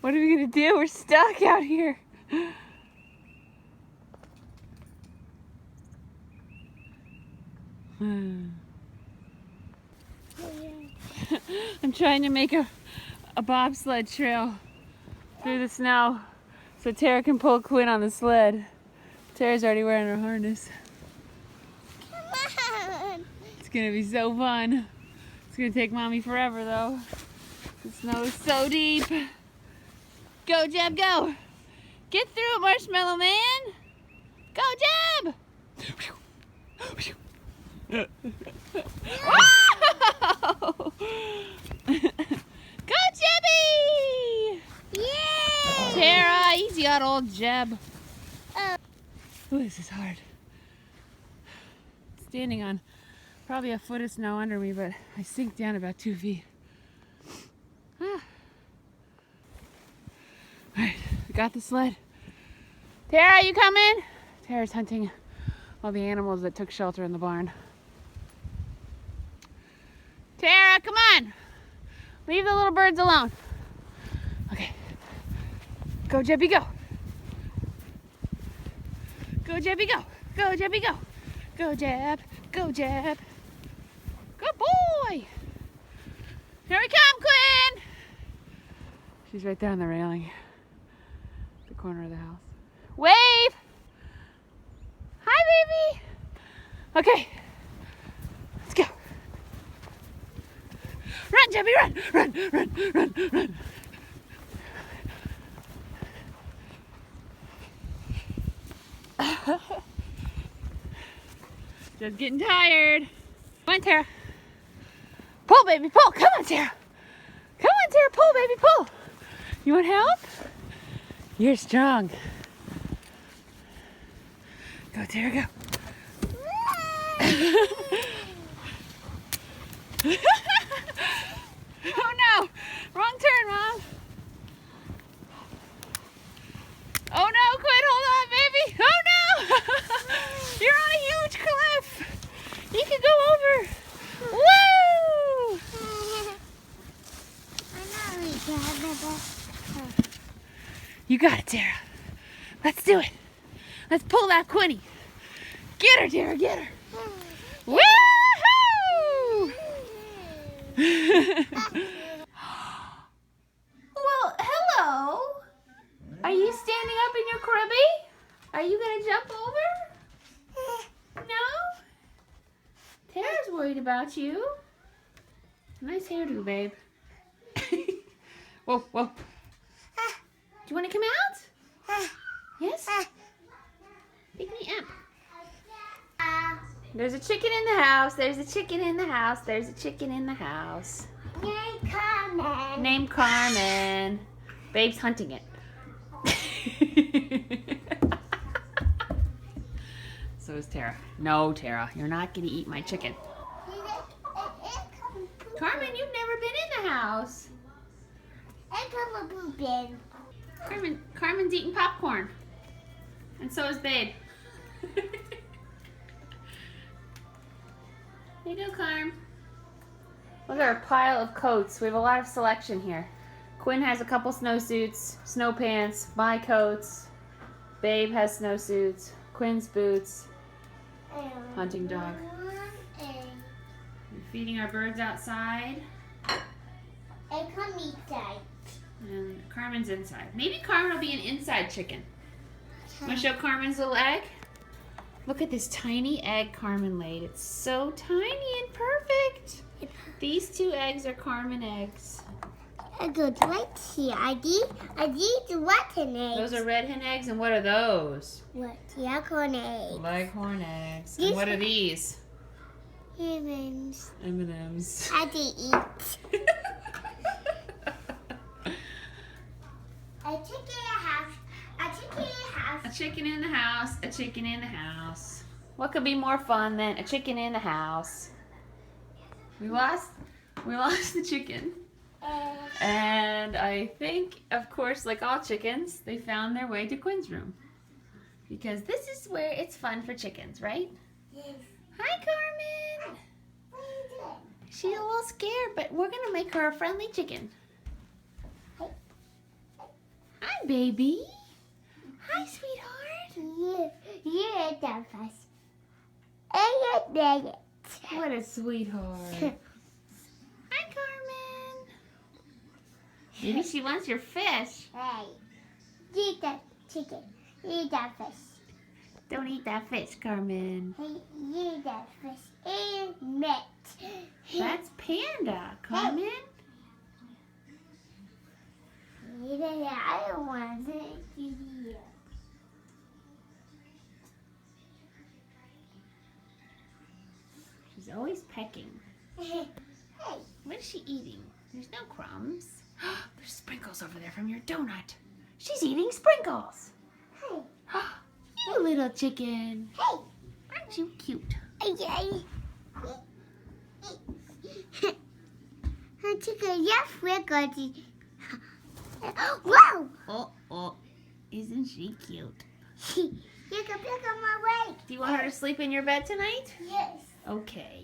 What are we gonna do? We're stuck out here. I'm trying to make a bobsled trail through the snow so Tara can pull Quinn on the sled. Tara's already wearing her harness. Come on. It's gonna be so fun. It's gonna take Mommy forever though. The snow is so deep. Go, Jeb, go. Get through it, Marshmallow Man. Go, Jeb. Wow! Go, Jebby! Yay! Tara, easy on old Jeb. Oh. Ooh, this is hard. Standing on probably a foot of snow under me, but I sink down about 2 feet. Ah. All right, we got the sled. Tara, you coming? Tara's hunting all the animals that took shelter in the barn. Tara, come on. Leave the little birds alone. Okay. Go, Jebby, go. Go, Jebby, go. Go, Jebby, go. Go, Jeb. Go, Jeb. Good boy. Here we come, Quinn. She's right there on the railing. The corner of the house. Wave. Hi, baby. Okay. Let's go. Run, Jebby, run. Run, run, run, run. Just getting tired. Come on, Tara. Pull, baby, pull. Come on, Tara. Come on, Tara. Pull, baby, pull. You want help? You're strong. Go, Tara, go. Oh no! Wrong turn, Mom. Oh no, Quinn, hold on, baby. Oh no! You're on a huge cliff. You can go over. Woo! You got it, Tara. Let's do it. Let's pull that Quinny. Get her, Tara, get her. Woohoo! Well, hello. Are you standing up in your cribby? Are you gonna jump over? No? Tara's worried about you. Nice hairdo, babe. Whoa, whoa. Do you want to come out? Yes? Pick me up. There's a chicken in the house. There's a chicken in the house. There's a chicken in the house. Name Carmen. Named Carmen. Babe's hunting it. So is Tara. No, Tara, you're not going to eat my chicken. Carmen, you've never been in the house. Carmen's eating popcorn. And so is Babe. Here you go, Carm. Look at our pile of coats. We have a lot of selection here. Quinn has a couple snowsuits, snow pants, my coats. Babe has snowsuits, Quinn's boots, hunting dog. We're feeding our birds outside. And Carmen's inside. Maybe Carmen will be an inside chicken. Want to show Carmen's little egg? Look at this tiny egg Carmen laid. It's so tiny and perfect. These 2 eggs are Carmen eggs. I go right here. I need the rotten eggs. Those are red hen eggs, and what are those? What? Leghorn eggs. Leghorn eggs. These And what are these? Humans. M&Ms. I do eat. A chicken in the house. A chicken in the house. A chicken in the house. A chicken in the house. What could be more fun than a chicken in the house? We lost the chicken. And I think, of course, like all chickens, they found their way to Quinn's room. Because this is where it's fun for chickens, right? Yes. Hi, Carmen. What are you doing? She's a little scared, but we're going to make her a friendly chicken. Hi, baby. Hi, sweetheart. You're the first. And you're it. What a sweetheart. Hi, Carmen. Maybe she wants your fish. Hey, eat the chicken. Eat the fish. Don't eat that fish, Carmen. Hey, eat the fish. And meat. That's Panda, Carmen. Eat the other ones. She's always pecking. Hey, What is she eating? There's no crumbs. There's sprinkles over there from your donut. She's eating sprinkles. hey, You little chicken. hey. Aren't you cute? Chicken, yes, we're going to. Whoa! Oh, isn't she cute? You can pick up my weight. Do you want her to sleep in your bed tonight? Yes. Okay.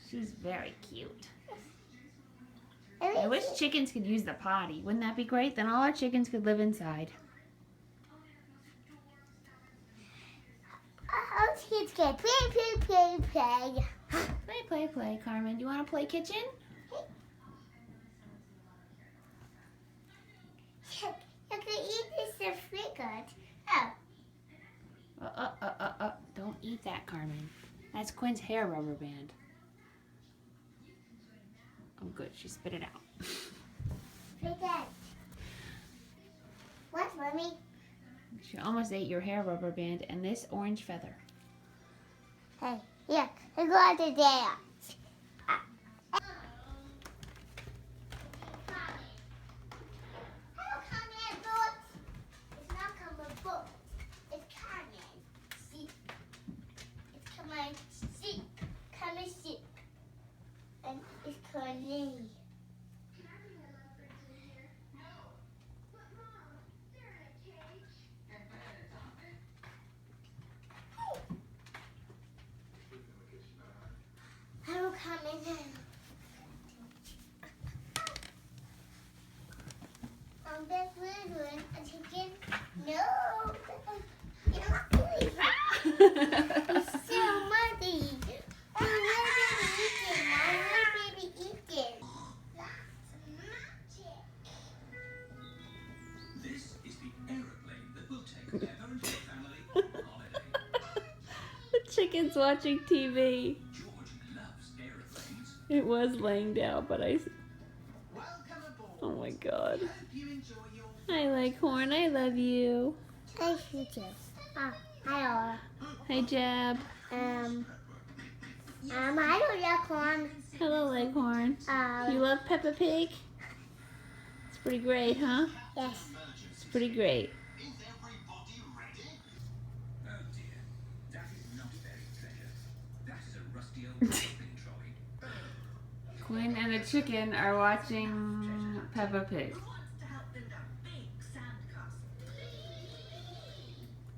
She's very cute. I wish chickens could use the potty. Wouldn't that be great? Then all our chickens could live inside. Oh, kids can play. Play, Carmen. Do you want to play kitchen? You can eat this if we good. Oh. Don't eat that, Carmen. That's Quinn's hair rubber band. Oh, good. She spit it out. Forget. What, Mommy? She almost ate your hair rubber band and this orange feather. Hey, yeah, let's go out to there. And it's Connie. Hello, coming in. That's doing a chicken. No. You're not doing that. It's so muddy. This is the aeroplane that will take Heather and her family on holiday. The chicken's watching TV. George loves aeroplanes. It was laying down, but I... Welcome aboard. Oh my god. Hope you enjoy your Hi, Leghorn. I love you. Thank you, Jess. Hi, Laura. Hi, Jab. I don't like corn. Hello, Leghorn. You love Peppa Pig? It's pretty great, huh? Yes. It's pretty great. Is everybody ready? Oh dear. That is not very pleasant. That is a rusty old shopping trolley. Quinn and the chicken are watching Peppa Pig. Who wants to help build a big sandcastle?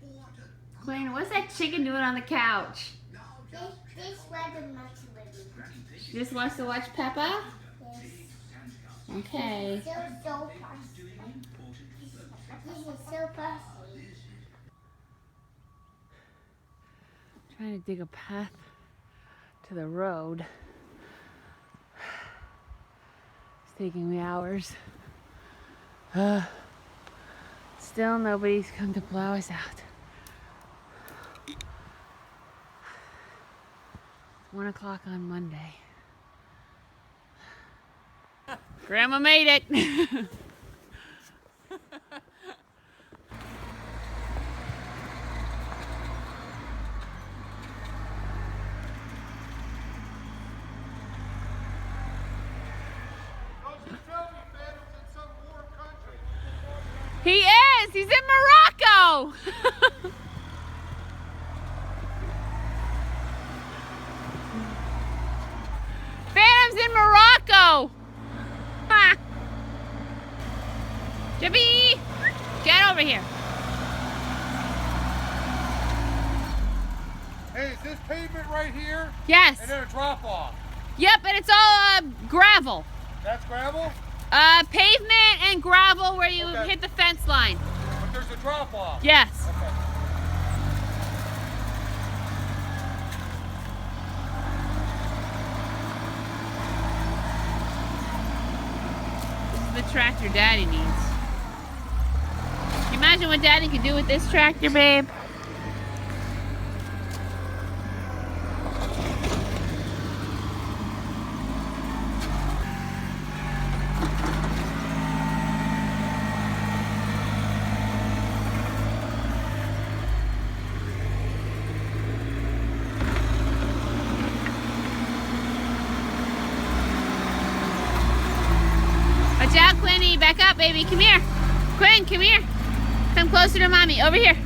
What a Quinn, what's that chicken doing on the couch? This wasn't much movie. Granny Pig She just wants to watch Peppa? Yes. sandcastle. Okay. So fussy. Doing important work. This is so fussy. Trying to dig a path to the road. It's taking me hours. Still nobody's come to plow us out. 1 o'clock on Monday. Grandma made it. He is. He's in Morocco. Phantom's in Morocco. Ha. Jibby, get over here. Hey, is this pavement right here? Yes. And then a drop off. Yep, and it's all gravel. That's gravel? Pavement and gravel where you Okay. hit the fence line. But there's a drop off. Yes. Okay. This is the tractor Daddy needs. Can you imagine what Daddy could do with this tractor, babe? Watch out, Quinny. Back up, baby. Come here. Quinn, come here. Come closer to mommy. Over here.